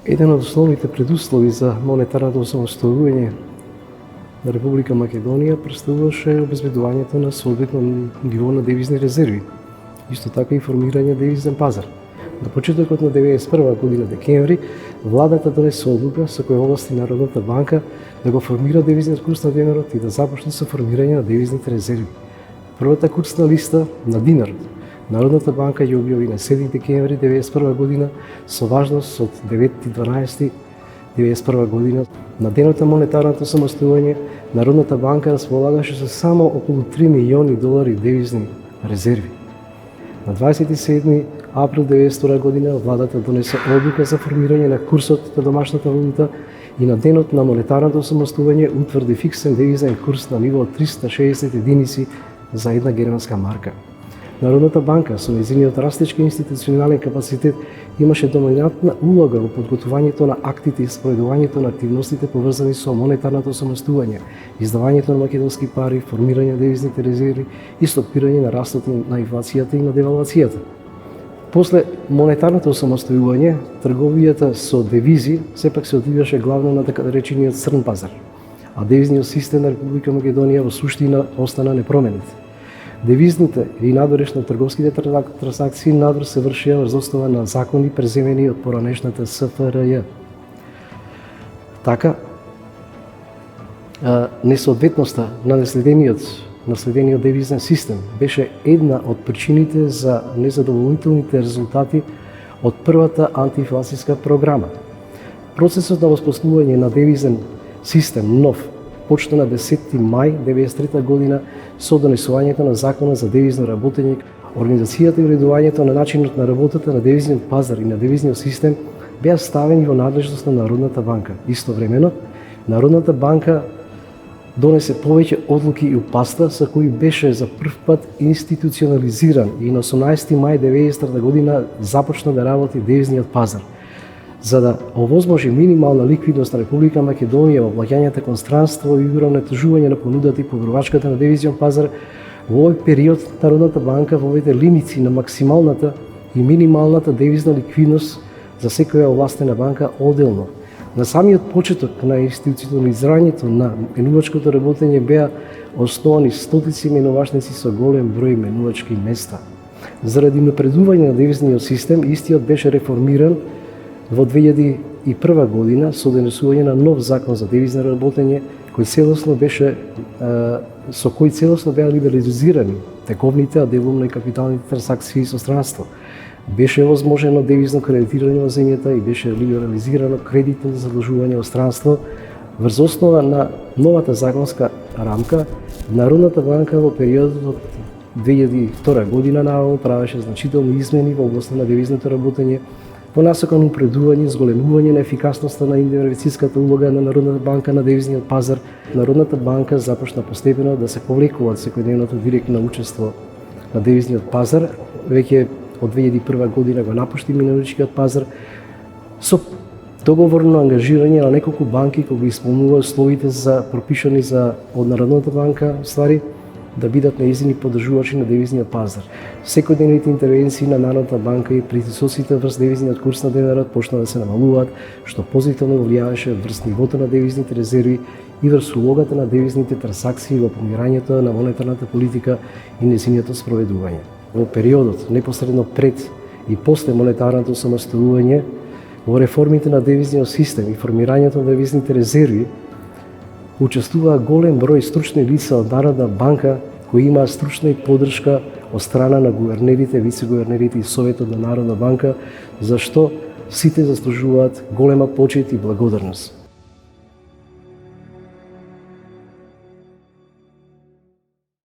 Еден од основните предуслови за монетарното самостојување на Република Македонија представуваше обезбедувањето на соодветно ниво на девизни резерви, исто така и формирање девизен пазар. На почетокот на 1991 година декември, владата донесе одлука со која овласти Народната банка да го формира девизниот курс на денарот и да започне со формирање на девизните резерви. Првата курсна листа на динарот Народната банка ја објави на 7 декември 1991 година со важност од 9.12.1991 година. На денот на монетарното самостојување, Народната банка располагаше со само околу $3 милиони девизни резерви. На 27 април 1992 година владата донесе одлука за формирање на курсот на домашната валута и на денот на монетарното самостојување утврди фиксен девизен курс на ниво 360 единици за една германска марка. Народната банка со нејзиниот растечки институционален капацитет имаше доминантна улога во подготвувањето на актите и спроведувањето на активностите поврзани со монетарното самостојување, издавањето на македонски пари, формирање на девизните резерви и стопирање на растот на инфлацијата и на девалвацијата. После монетарното самостојување, трговијата со девизи сепак се одвиваше главно на така речениот црн пазар, а девизниот систем на Република Македонија во суштина остана непроменет. Девизните и надворешно трговските трансакции надвор се вршија врз основа на закони преземени од поранешната СФРЈ. Така, несоодветноста на наследениот девизен систем беше една од причините за незадоволителните резултати од првата антиинфлацијска програма. Процесот на воспоставување на девизен систем нов почна на 10 мај 1993 година со донесувањето на Закона за девизно работење. Организацијата и уредувањето на начинот на работата на девизниот пазар и на девизниот систем беа ставени во надлежност на Народната банка. Истовремено, Народната банка донесе повеќе одлуки и упатства со кои беше за прв пат институционализиран и на 18 мај 1993 година започна да работи девизниот пазар. За да овозможи минимална ликвидност на Република Македонија во плаќањата кон странство и уравнетежување на понудата и подобрувачката на девизниот пазар, во овој период Народната банка воведе лимити на максималната и минималната девизна ликвидност за секоја овластена банка одделно. На самиот почеток на институционализирањето на менувачкото работење беа основани стотици менувачници со голем број менувачки места. Заради напредување на девизниот систем, истиот беше реформиран во 2001 година со донесување на нов закон за девизно работење, со кој целосно беа либерализирани тековните, а делумно и капиталните трансакции со странство. Беше возможено девизно кредитирање во земјата и беше либерализирано кредитно задлужување во странство. Врз основа на новата законска рамка, Народната банка во периодот од 2002 година наваму правеше значителни измени во областта на девизното работење, по насока на упредување, зголемување на ефикасноста на инвестицијската улога на Народната банка на девизниот пазар. Народната банка започна постепено да се повлекува од секојдневното директно учество на девизниот пазар. Веќе од 2001 година го напушти миноричкиот пазар со договорно ангажирање на неколку банки кои го исполнува условите за пропишани од Народната банка, да бидат нејзини поддржувачи на девизниот пазар. Секојдневните интервенции на Народната банка и притисоците врз девизниот курс на денарот почна да се намалуваат, што позитивно влијаваше врз нивото на девизните резерви и врз улогата на девизните трансакции во помирањето на монетарната политика и нејзиното спроведување. Во периодот непосредно пред и после монетарното самостојување, во реформите на девизниот систем и формирањето на девизните резерви, учествуваа голем број стручни лица од Народна банка кои имаа стручна и поддршка од страна на гувернерите, вице-гувернерите и Советот на Народна банка, за што сите заслужуваат голема почит и благодарност.